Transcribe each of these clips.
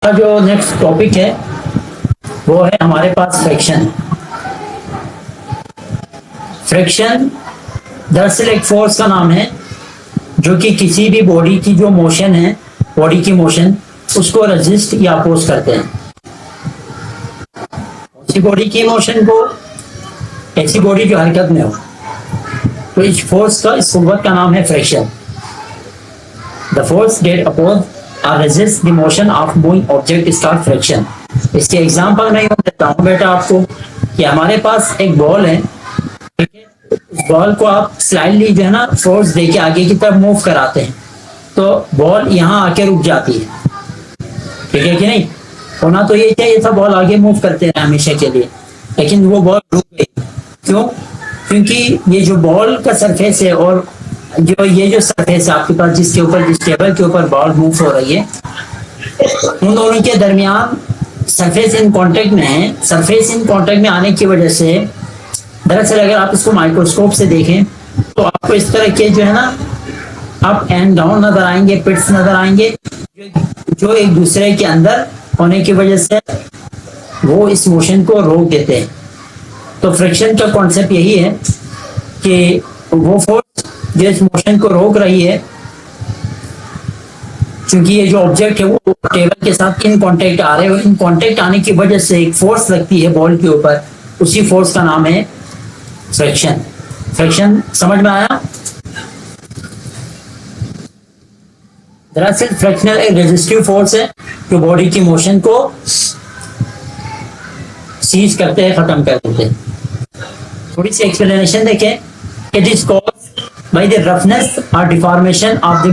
जो next topic है वो है हमारे पास फ्रिक्शन। फ्रिक्शन दरअसल एक फोर्स का नाम है जो कि किसी भी बॉडी की जो मोशन है, बॉडी की मोशन, उसको रेजिस्ट या अपोज करते हैं। उसी बॉडी की मोशन को, ऐसी बॉडी जो हरकत में हो, तो इस फोर्स का, इस कुव्वत का नाम है friction. The force that oppose or resist the motion of moving object is called friction. इसके एग्जांपल मैं यूं देता हूं बेटा आपको कि हमारे पास एक बॉल है, ठीक है, उस बॉल को आप स्लाइडली जो है ना फोर्स देके आगे की तरफ मूव कराते हैं तो बॉल यहाँ आके रुक जाती है, ठीक है कि नहीं। होना तो ये चाहिए था बॉल आगे मूव करते रहे हमेशा के लिए, लेकिन वो बॉल रुक गई। क्यों? क्योंकि ये जो बॉल का सरफेस है और जो ये जो सरफेस है आपके पास, जिसके ऊपर, जिस टेबल के ऊपर बॉल मूव हो रही है, उन दोनों के दरमियान सरफेस इन कांटेक्ट में है। सरफेस इन कांटेक्ट में आने की वजह से दरअसल अगर आप इसको माइक्रोस्कोप से देखें तो आपको इस तरह के जो है ना अप एंड डाउन नजर आएंगे, पिट्स नजर आएंगे, जो एक दूसरे के अंदर होने की वजह से वो इस मोशन को रोक देते हैं। तो फ्रिक्शन का कॉन्सेप्ट यही है कि वो फोर्स जो इस मोशन को रोक रही है, क्योंकि ये जो ऑब्जेक्ट है वो टेबल के साथ इन कांटेक्ट आ रहे हैं, इन कांटेक्ट आने की वजह से एक फोर्स लगती है बॉल के ऊपर, उसी फोर्स का नाम है फ्रिक्शन। फ्रिक्शन समझ में आया? दरअसल फ्रिक्शनल एक रेजिस्टिव फोर्स है जो बॉडी की मोशन को सीज करते हैं, खत्म कर देते हैं। थोड़ी सी एक्सप्लेनेशन देखें। It is caused by the roughness और deformation of the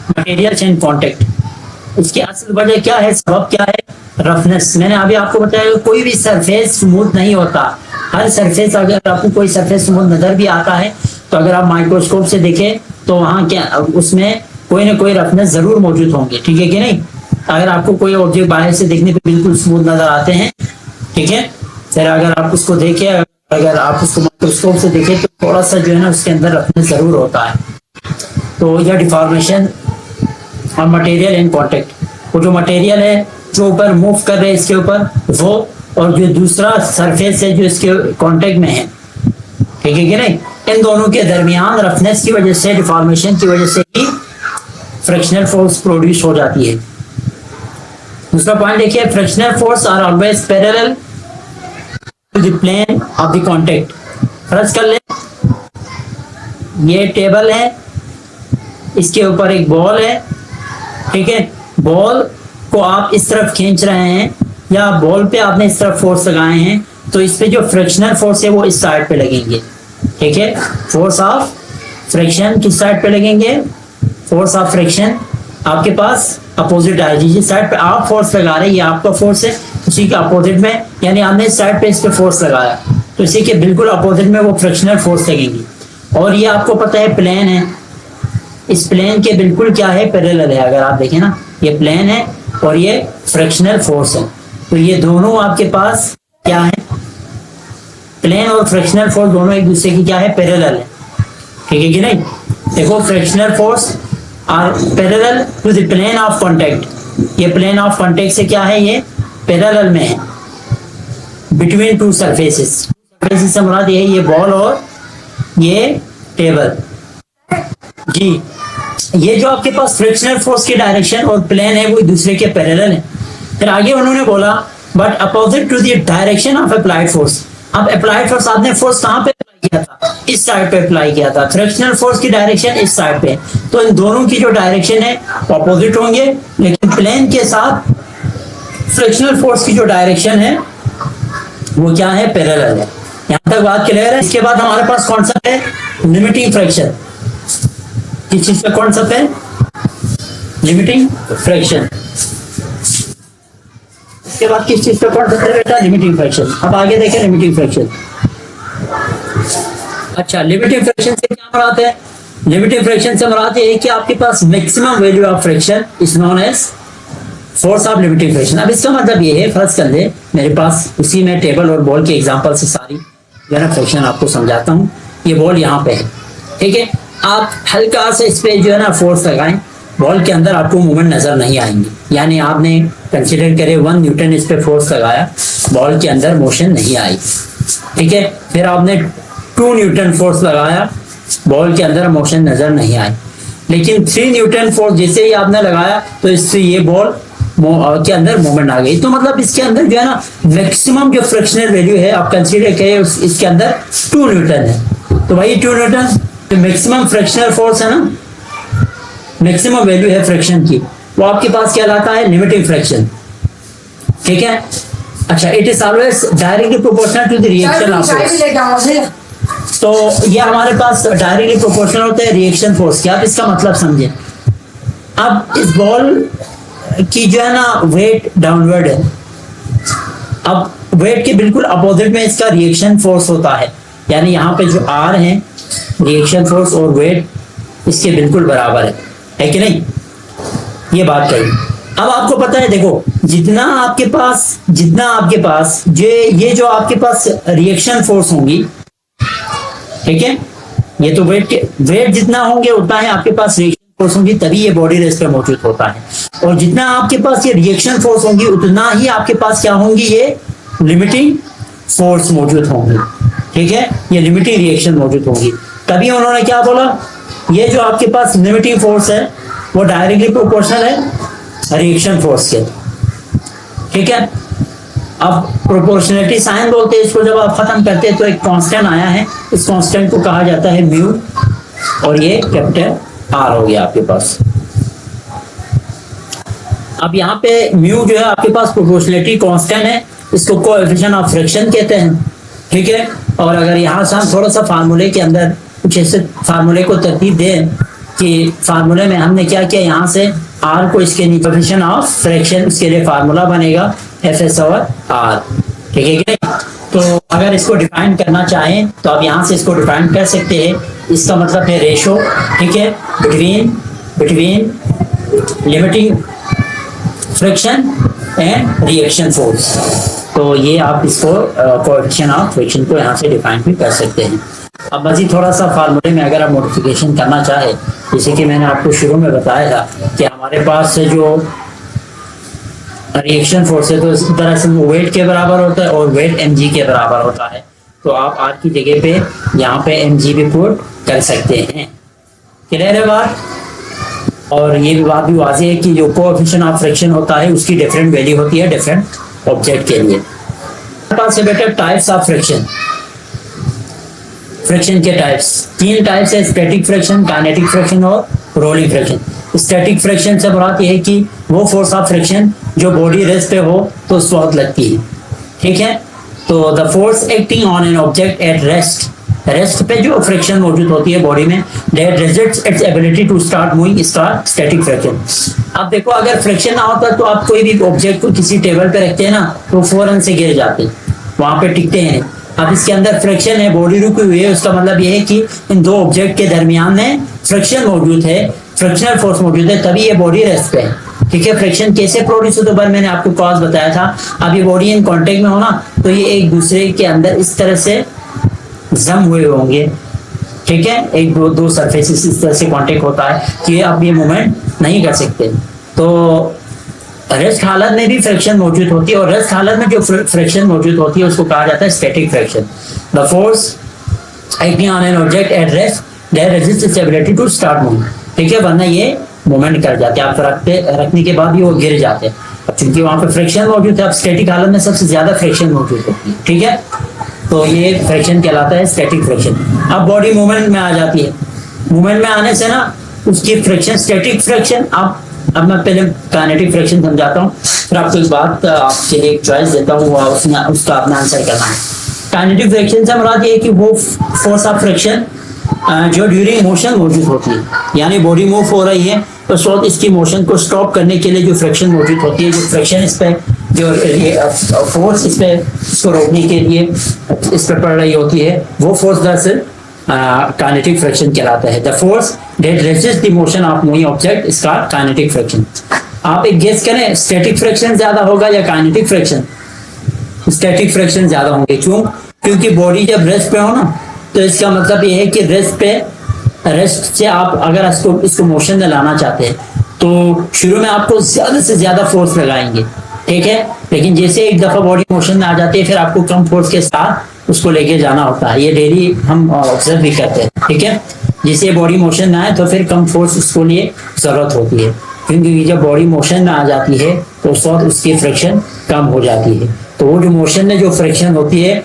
materials in contact. इसकी असल वजह क्या है, सबब क्या है? रफनेस। मैंने अभी आपको बताया कोई भी सरफेस स्मूथ नहीं होता। हर सरफेस, अगर आपको कोई सरफेस स्मूथ नजर भी आता है तो अगर आप माइक्रोस्कोप से देखें तो वहां क्या, उसमें कोई ना कोई रफनेस जरूर मौजूद होंगे, ठीक है कि नहीं। अगर आपको कोई ऑब्जेक्ट बाहर से देखने पे बिल्कुल स्मूथ नजर आते हैं, ठीक है, फिर अगर आप उसको देखें, अगर आप उसको माइक्रोस्कोप से देखें तो थोड़ा सा जो है ना उसके अंदर रफनेस जरूर होता है। तो यह डिफॉर्मेशन और मटेरियल इन कांटेक्ट, वो जो मटेरियल है जो ऊपर मूव कर रहे हैं इसके ऊपर, वो, और जो दूसरा सरफेस है जो इसके कांटेक्ट में है, ठीक है कि नहीं, इन दोनों के दरमियान रफनेस की वजह से, डिफॉर्मेशन की वजह से ही फ्रिक्शनल फोर्स प्रोड्यूस हो जाती है। दूसरा पॉइंट देखिए, frictional force are always parallel to the plane of the contact. फर्ज कर ले ये टेबल है, इसके ऊपर एक बॉल है, ठीक है, बॉल को आप इस तरफ खींच रहे हैं या बॉल पे आपने इस तरफ फोर्स लगाए हैं तो इस पे जो फ्रिक्शनल फोर्स है वो इस साइड पे लगेंगे, ठीक है। फोर्स ऑफ फ्रिक्शन किस साइड पे लगेंगे? फोर्स ऑफ फ्रिक्शन आपके पास अपोजिट आएगी। जिस साइड पे आप फोर्स लगा रहे हैं ये आपका फोर्स है, उसी के अपोजिट में, यानी आपने इस साइड पे इस पे फोर्स लगाया तो इसी के बिल्कुल अपोजिट में वो फ्रिक्शनल फोर्स लगेंगी। और ये आपको पता है प्लेन है, इस प्लेन के बिल्कुल क्या है, पैरेलल है। अगर आप देखें ना ये प्लेन है और ये फ्रिक्शनल फोर्स है, तो ये दोनों आपके पास क्या है, प्लेन और फ्रिक्शनल फोर्स दोनों एक दूसरे की क्या है, पैरेलल है, ठीक है कि नहीं। देखो frictional force are parallel to the plane of contact. ये प्लेन ऑफ कांटेक्ट से क्या है, ये पैरेलल में है बिटवीन टू सरफेसेस। सरफेसेस से मुराद ये है ये बॉल और ये टेबल जी। ये जो आपके पास फ्रिक्शनल फोर्स की डायरेक्शन और प्लेन है वो एक दूसरे के पैरेलल है। फिर आगे उन्होंने बोला but opposite to the direction of applied force. अब अप्लाइड फोर्स आपने फोर्स कहां पे अप्लाई किया था? इस साइड पे अप्लाई किया था। फ्रिक्शनल फोर्स की डायरेक्शन इस साइड पे, तो इन दोनों की जो डायरेक्शन है वो अपोजिट होंगे, लेकिन प्लेन के साथ फ्रिक्शनल फोर्स की जो डायरेक्शन है वो क्या है, पैरेलल है। यहां तक बात क्लियर है। इसके बाद हमारे पास कॉन्सेप्ट है लिमिटिंग फ्रिक्शन। किस चीज का कॉन्सेप्ट है? Limiting friction. इसके बाद किस चीज का कॉन्सेप्ट है बेटा? Limiting friction. अब आगे देखें लिमिटिंग फ्रिक्शन। अच्छा, लिमिटिंग फ्रिक्शन से क्या मुराद है? लिमिटिंग फ्रिक्शन से मुराद है कि आपके पास maximum value of friction is known as force of limiting friction. अब इसका मतलब ये है, फर्ज कर ले मेरे पास उसी में टेबल और बॉल के एग्जांपल से सारी जो है ना फ्रिक्शन आपको समझाता हूँ। ये बॉल यहाँ पे है, ठीक है, आप हल्का से इस पे जो है ना फोर्स लगाएं, बॉल के अंदर आपको मूवमेंट नजर नहीं आएंगी। यानी आपने कंसिडर करे 1 न्यूटन इस पे फोर्स लगाया, बॉल के अंदर मोशन नहीं आई, ठीक है। फिर आपने 2 न्यूटन फोर्स लगाया, बॉल के अंदर मोशन नजर नहीं आई। लेकिन 3 न्यूटन फोर्स जैसे ही आपने लगाया तो इससे ये बॉल के अंदर मूवमेंट आ गई। तो मतलब इसके अंदर जो है ना मैक्सिमम जो फ्रिक्शनल वैल्यू है आप कंसीडर करें इसके अंदर 2 न्यूटन है। तो भाई 2 न्यूटन जो मैक्सिमम फ्रिक्शनल फोर्स है ना, मैक्सिमम वैल्यू है फ्रिक्शन की, वो आपके पास क्या लाता है, लिमिटिंग फ्रिक्शन, ठीक है। अच्छा, it is always directly proportional to the reaction of force. तो ये हमारे पास डायरेक्टली प्रोपोर्शनल होता है रिएक्शन फोर्स के। आप इसका मतलब समझे। अब इस बॉल की जो है ना वेट डाउनवर्ड है, अब वेट के बिल्कुल अपोजिट में इसका रिएक्शन फोर्स होता है। यानी यहाँ पे जो आर है रिएक्शन फोर्स और वेट इसके बिल्कुल बराबर है कि नहीं, ये बात कही। अब आपको पता है, देखो जितना आपके पास ये जो आपके पास रिएक्शन फोर्स होंगी, ठीक है, ये तो वेट जितना होंगे उतना है आपके पास रिएक्शन फोर्स होंगी, तभी ये बॉडी रेस्ट पे मौजूद होता है। और जितना आपके पास ये रिएक्शन फोर्स होंगी उतना ही आपके पास क्या होंगी, ये लिमिटिंग फोर्स मौजूद होंगी, ठीक है, ये लिमिटिंग रिएक्शन मौजूद होंगी। तभी उन्होंने क्या बोला, ये जो आपके पास लिमिटिंग फोर्स है वो डायरेक्टली प्रोपोर्शनल है रिएक्शन फोर्स के, ठीक है। अब प्रोपोर्शनलिटी साइन बोलते हैं इसको। जब आप खत्म करते हैं तो एक कांस्टेंट आया है, इस कांस्टेंट को कहा जाता है म्यू, और ये कैपिटल आर हो गया आपके पास। अब यहाँ पे म्यू जो है आपके पास प्रोपोर्शनलिटी कांस्टेंट है, इसको कोएफिशिएंट ऑफ फ्रिक्शन कहते हैं, ठीक है। और अगर यहाँ से हम थोड़ा सा फार्मूले के अंदर कुछ ऐसे फार्मूले को तरतीब दें कि फार्मूले में हमने क्या किया, यहाँ से आर को इसके नीचे कोएफिशिएंट ऑफ फ्रिक्शन, उसके लिए फार्मूला बनेगा F/R, ठीक है कि नहीं। तो अगर इसको डिफाइन करना चाहें तो आप यहाँ से इसको डिफाइन कर सकते हैं। इसका मतलब है रेशो, ठीक है, between limiting friction and reaction force. तो ये आप इसको कोएफिशिएंट ऑफ फ्रिक्शन को यहाँ से डिफाइन भी कर सकते हैं। अब मजीद थोड़ा सा फार्मूले में अगर आप मॉडिफिकेशन करना चाहे, जैसे कि मैंने आपको शुरू में बताया था कि हमारे पास से जो रिएक्शन फोर्स है तो इस तरह से वेट के बराबर होता है और वेट mg के बराबर होता है। तो आप आर की जगह पे यहाँ पे mg भी पुट कर सकते हैं, क्लियर है बात। और ये भी बात भी वाज़ेह है कि जो कोएफिशिएंट ऑफ फ्रिक्शन होता है उसकी डिफरेंट वैल्यू होती है डिफरेंट ऑब्जेक्ट के लिए। पास है बेटा टाइप्स ऑफ फ्रिक्शन के टाइप्स, 3 टाइप्स है, स्टैटिक फ्रिक्शन, काइनेटिक फ्रिक्शन और रोलिंग फ्रिक्शन। स्टैटिक फ्रिक्शन से मुराद ये है कि वो फोर्स ऑफ फ्रिक्शन जो बॉडी रेस्ट पे हो तो उस वक्त लगती है, ठीक है। तो the force acting on an object at rest पे जो फ्रिक्शन मौजूद होती है बॉडी में, that resists its ability to start moving, इसका स्टैटिक फ्रिक्शन। अब देखो अगर फ्रिक्शन ना होता तो आप कोई भी ऑब्जेक्ट को किसी टेबल पे रखते हैं ना तो फौरन से गिर जाते, वहां पे टिकते हैं। अब इसके अंदर फ्रिक्शन है, बॉडी रुकी हुई है, उसका मतलब ये है कि इन 2 ऑब्जेक्ट के दरमियान में फ्रिक्शन मौजूद है, फ्रिक्शनल फोर्स मौजूद है, तभी ये बॉडी रेस्ट पे है, ठीक है। फ्रिक्शन कैसे प्रोड्यूस होता है बार मैंने आपको कॉज बताया था। अब ये बॉडी इन कांटेक्ट में हो ना तो ये एक दूसरे के अंदर इस तरह से जम हुए होंगे, ठीक है, एक दो सरफेसेस इस तरह से कांटेक्ट होता है कि अब ये मूवमेंट नहीं कर सकते। तो रेस्ट हालत में भी फ्रिक्शन मौजूद होती है, और रेस्ट हालत में जो फ्रिक्शन मौजूद होती है उसको कहा जाता है static friction. The force acting on an object at rest that resists its ability to start moving, ठीक है, वरना ये मूवमेंट कर जाते हैं, आप रखने के बाद भी वो गिर जाते हैं। अब चूंकि वहां पे फ्रिक्शन मौजूद है, अब स्टैटिक हालत में सबसे ज्यादा फ्रिक्शन मौजूद होती है, ठीक है। तो ये फ्रिक्शन कहलाता है स्टैटिक फ्रिक्शन। अब बॉडी मूवमेंट में आ जाती है, मूवमेंट में आने से ना उसकी फ्रिक्शन स्टैटिक फ्रिक्शन। अब मैं पहले काइनेटिक फ्रिक्शन समझाता हूँ, फिर आपको इस बात आपके लिए एक चॉइस देता हूँ, उसका अपना आंसर करना है। काइनेटिक फ्रिक्शन से मुराद ये है कि वो फोर्स ऑफ फ्रिक्शन जो ड्यूरिंग मोशन मौजूद होती है, यानी बॉडी मूव हो रही है तो उस वक्त इसकी मोशन को स्टॉप करने के लिए जो फ्रिक्शन मौजूद होती है, जो फ्रिक्शन इस पे जो फोर्स इस पे इसको रोकने के लिए इस पे पड़ रही होती है, वो फोर्स दरअसल काइनेटिक फ्रिक्शन कहलाता है। The force that resists the motion of moving object is called kinetic friction. आप एक गेस करें, स्टैटिक फ्रिक्शन ज्यादा होगा या काइनेटिक फ्रिक्शन? स्टैटिक फ्रिक्शन ज्यादा होंगे, क्योंकि बॉडी जब रेस्ट पे हो ना तो इसका मतलब ये है कि रेस्ट से आप अगर इसको मोशन में लाना चाहते हैं तो शुरू में आपको ज्यादा से ज्यादा फोर्स लगाएंगे, ठीक है, लेकिन जैसे एक दफा बॉडी मोशन में आ जाती है फिर आपको कम फोर्स के साथ उसको लेके जाना होता है। ये डेली हम ऑब्जर्व भी करते हैं, ठीक है। जैसे बॉडी मोशन में आए तो फिर कम फोर्स उसको लिए जरूरत होती है, क्योंकि जब बॉडी मोशन में आ जाती है तो उस वक्त उसकी फ्रिक्शन कम हो जाती है। तो वो जो मोशन में जो फ्रिक्शन होती है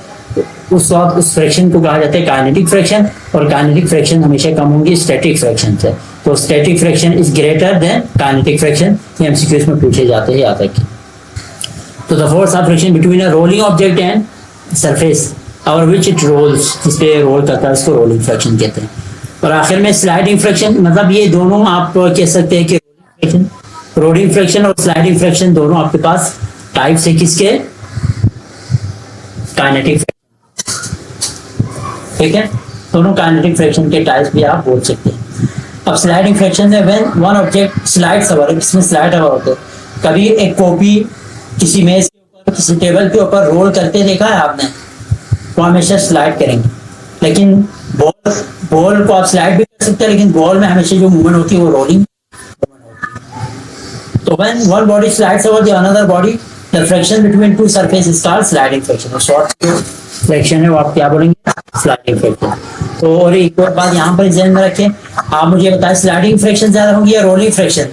उस वक्त उस फ्रिक्शन को कहा जाता है काइनेटिक फ्रिक्शन, और काइनेटिक फ्रिक्शन हमेशा कम होगी स्टैटिक फ्रिक्शन से। तो static friction is greater than kinetic friction, ये एमसीक्यूज में पूछे जाते हैं याद रखिए। तो the force of friction between a rolling object and surface और विच इट रोल्स, जिस पे रोल करता है उसको रोलिंग फ्रिक्शन कहते हैं। और आखिर में स्लाइडिंग फ्रिक्शन, मतलब ये दोनों आप कह सकते हैं कि रोलिंग फ्रिक्शन और स्लाइडिंग फ्रिक्शन दोनों आपके पास टाइप्स है किसके, काइनेटिक फ्रिक्शन, ठीक है। दोनों काइनेटिक फ्रिक्शन के टाइप्स भी आप बोल सकते हैं। अब स्लाइडिंग फ्रिक्शन में when one object slides over, इसमें स्लाइड ओवर होते हैं। कभी एक कॉपी किसी मेज के ऊपर किसी टेबल के ऊपर रोल करते देखा है आपने, वो हमेशा स्लाइड करेंगे। लेकिन बॉल को आप स्लाइड भी कर सकते हैं, लेकिन बॉल में हमेशा जो मूवमेंट होती है वो रोलिंग मूवमेंट होती है। तो when one body slides over the another body the friction between two surface is called sliding friction. और शॉर्ट फ्रिक्शन है वो आप क्या बोलेंगे, स्लाइडिंग फ्रिक्शन। तो और एक और बात यहाँ पर ध्यान में रखें, आप मुझे बताएं स्लाइडिंग फ्रिक्शन ज्यादा होगी या रोलिंग फ्रिक्शन।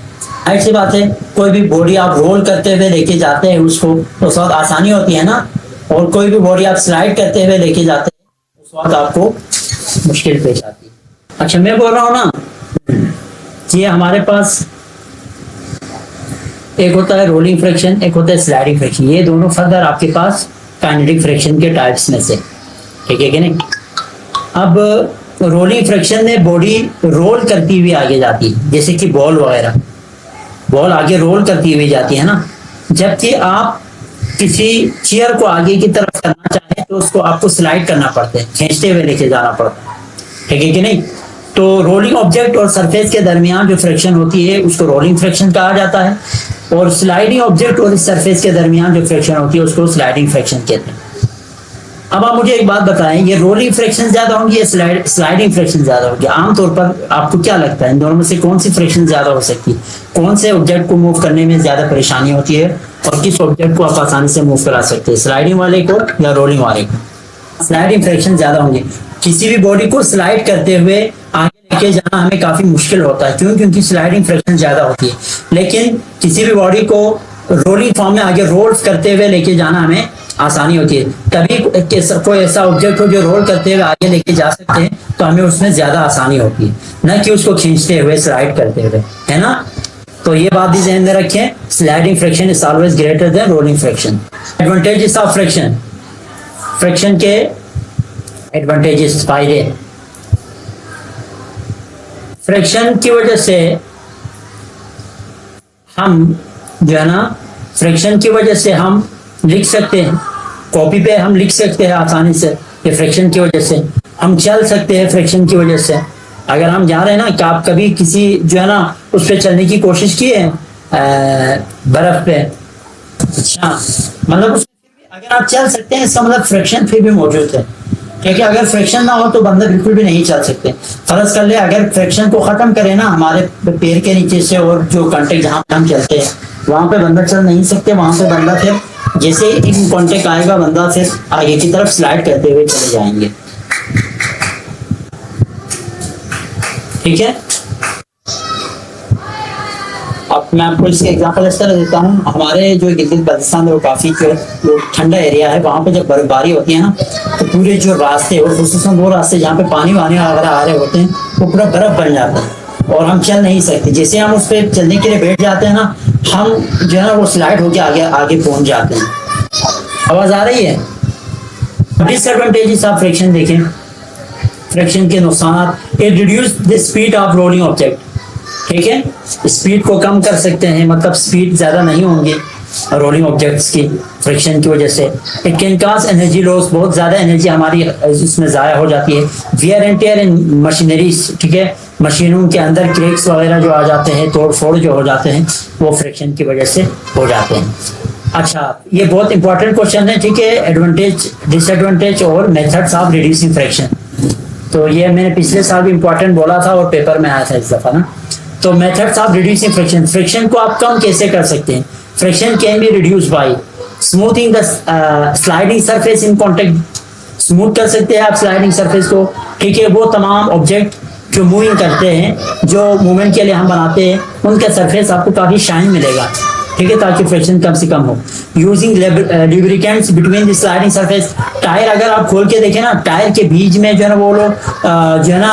ऐसी बात है, कोई भी बॉडी आप रोल करते हुए लेके जाते हैं उसको तो उस वक्त आसानी होती है ना, और कोई भी बॉडी आप स्लाइड करते हुए लेके जाते हैं उस वक्त आपको मुश्किल पेश आती है। अच्छा मैं बोल रहा हूँ ना, ये हमारे पास एक होता है रोलिंग फ्रिक्शन, एक होता है स्लाइडिंग फ्रिक्शन। ये दोनों फर्दर आपके पास काइनेटिक फ्रिक्शन के टाइप्स में से, ठीक है कि नहीं। अब रोलिंग फ्रिक्शन में बॉडी रोल करती हुई आगे जाती है, जैसे कि बॉल वगैरह, बॉल आगे रोल करती हुई जाती है ना। जबकि आप किसी चेयर को आगे की तरफ करना चाहें तो उसको आपको स्लाइड करना पड़ता है, खींचते हुए लेके जाना पड़ता है, ठीक है कि नहीं। तो रोलिंग ऑब्जेक्ट और सरफेस के दरमियान जो फ्रिक्शन होती है उसको रोलिंग फ्रिक्शन कहा जाता है, और स्लाइडिंग ऑब्जेक्ट और इस सरफेस के दरमियान जो फ्रिक्शन होती है उसको स्लाइडिंग फ्रिक्शन कहते हैं। अब आप मुझे एक बात बताएं, ये रोलिंग फ्रिक्शन ज्यादा होंगी या स्लाइडिंग फ्रिक्शन ज्यादा होगी? आमतौर पर आपको क्या लगता है इन दोनों में से कौन सी फ्रिक्शन ज्यादा हो सकती है? कौन से ऑब्जेक्ट को मूव करने में ज्यादा परेशानी होती है और किस ऑब्जेक्ट को आप आसानी से मूव करा सकते हैं, स्लाइडिंग वाले को या रोलिंग वाले को? स्लाइडिंग फ्रिक्शन ज्यादा होंगे। किसी भी बॉडी को स्लाइड करते हुए आगे लेके जाना हमें काफी मुश्किल होता है, क्यों? क्योंकि स्लाइडिंग फ्रिक्शन ज्यादा होती है। लेकिन किसी भी बॉडी को रोलिंग फॉर्म में आगे रोल करते हुए लेके जाना हमें आसानी होती है। तभी कोई ऐसा ऑब्जेक्ट हो जो रोल करते हुए आगे लेके जा सकते हैं तो हमें उसमें ज्यादा आसानी होती है, न कि उसको खींचते हुए स्लाइड करते हुए, है ना। तो ये बात भी ध्यान में रखें, sliding friction is always greater than rolling friction. Advantages of friction, friction के एडवांटेजेस, फायदे। फ्रिक्शन की वजह से हम जो है ना, फ्रिक्शन की वजह से हम लिख सकते हैं, कॉपी पे हम लिख सकते हैं आसानी से, ये फ्रिक्शन की वजह से। हम चल सकते हैं फ्रिक्शन की वजह से। अगर हम जा रहे हैं ना कि आप कभी किसी जो है ना उस पर चलने की कोशिश की है बर्फ पे, अच्छा मतलब उसमें अगर आप चल सकते हैं इसका मतलब फ्रिक्शन फिर भी मौजूद है, क्योंकि अगर फ्रिक्शन ना हो तो बंदा बिल्कुल भी नहीं चल सकते। फर्ज कर ले अगर फ्रिक्शन को खत्म करें ना हमारे पैर के नीचे से और जो कांटेक्ट जहाँ पे हम चलते हैं वहां पे बंदा चल नहीं सकते, वहां पे बंदा फिर जैसे एक कांटेक्ट आएगा बंदा फिर आगे की तरफ स्लाइड करते हुए चले जाएंगे, ठीक है। अब मैं आपको इसके एग्जांपल इस तरह देता हूँ, हमारे जो गिलगित बल्तिस्तान है वो काफी जो ठंडा एरिया है, वहां पे जब बर्फबारी होती है ना तो पूरे जो रास्ते और खुसूसन वो रास्ते जहाँ पे पानी वानी वगैरह आ रहे होते हैं वो पूरा बर्फ बन जाता है और हम चल नहीं सकते। जैसे हम उस पर चलने के लिए बैठ जाते हैं ना, हम जो है ना वो स्लाइड होके आगे आगे पहुंच जाते हैं। आवाज आ रही है? डिसएडवांटेजेस ऑफ फ्रिक्शन देखें, फ्रिक्शन के नुकसान, it reduce the speed of rolling object, ठीक है, स्पीड को कम कर सकते हैं, मतलब स्पीड ज्यादा नहीं होंगे रोलिंग ऑब्जेक्ट्स की फ्रिक्शन की वजह से। It can cause energy loss, बहुत ज्यादा एनर्जी हमारी इसमें जाया हो जाती है। Wear and tear in machineries, ठीक है, मशीनों के अंदर क्रैक्स वगैरह जो आ जाते हैं, तोड़ फोड़ जो हो जाते हैं वो फ्रिक्शन की वजह से हो जाते हैं। अच्छा ये बहुत इंपॉर्टेंट क्वेश्चन है, ठीक है, एडवांटेज डिसएडवांटेज और मेथड्स ऑफ रिड्यूसिंग फ्रिक्शन। तो ये मैंने पिछले साल भी इंपॉर्टेंट बोला था और पेपर में आया था इस दफा ना। तो methods of reducing friction, friction को आप कम कैसे कर सकते हैं? Friction can be reduce by smoothing the sliding surface in contact. Smooth कर सकते हैं आप स्लाइडिंग सरफेस को, ठीक है। वो तमाम ऑब्जेक्ट जो मूविंग करते हैं, जो मूवमेंट के लिए हम बनाते हैं, उनका सरफेस आपको काफी शाइन मिलेगा, ठीक है, ताकि फ्रिक्शन कम से कम हो। Using lubricants between the sliding surface, tyre अगर आप खोल के देखें ना, टायर के बीच में जो है ना वो लोग जो है ना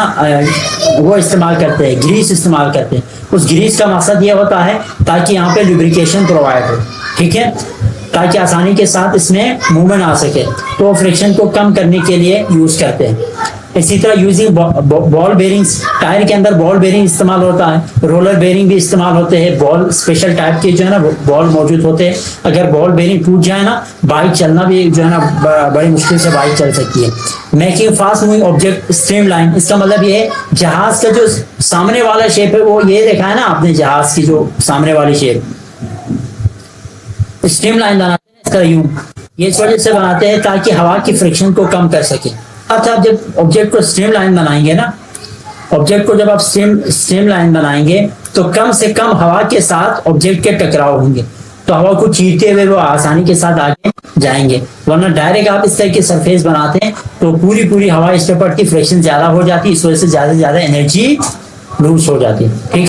वो इस्तेमाल करते हैं, ग्रीस इस्तेमाल करते हैं। उस ग्रीस का मकसद ये होता है ताकि यहाँ पे लुब्रिकेशन प्रोवाइड हो, ठीक है, ताकि आसानी के साथ इसमें मूवमेंट आ सके। तो फ्रिक्शन को कम करने के लिए यूज करते हैं। इसी तरह यूजिंग बॉल बेरिंग्स, टायर के अंदर बॉल बेरिंग इस्तेमाल होता है, रोलर बेरिंग भी इस्तेमाल होते हैं। बॉल स्पेशल टाइप के जो है ना बॉल मौजूद होते हैं। अगर बॉल बेरिंग टूट जाए ना, बाइक चलना भी जो है ना बड़ी मुश्किल से बाइक चल सकती है। Making fast moving object streamline, इसका मतलब ये है जहाज का जो सामने वाला शेप है, वो ये देखा है ना आपने, जहाज की जो सामने वाली शेप स्ट्रीमलाइन बनाते हैं इसका यूं, ये इस वजह से बनाते हैं ताकि हवा की फ्रिक्शन को कम कर सके। अच्छा, जब ऑब्जेक्ट को स्ट्रीमलाइन बनाएंगे ना, ऑब्जेक्ट को जब आप स्ट्रीमलाइन बनाएंगे तो कम से कम हवा के साथ ऑब्जेक्ट के टकराव होंगे, तो हवा को चीरते हुए वो आसानी के साथ आगे जाएंगे। वरना डायरेक्ट आप इस तरह के सरफेस बनाते हैं तो पूरी हवा इस पे पड़ती, फ्रिक्शन ज्यादा हो जाती है, इस वजह से ज्यादा एनर्जी लूज हो जाती है, ठीक।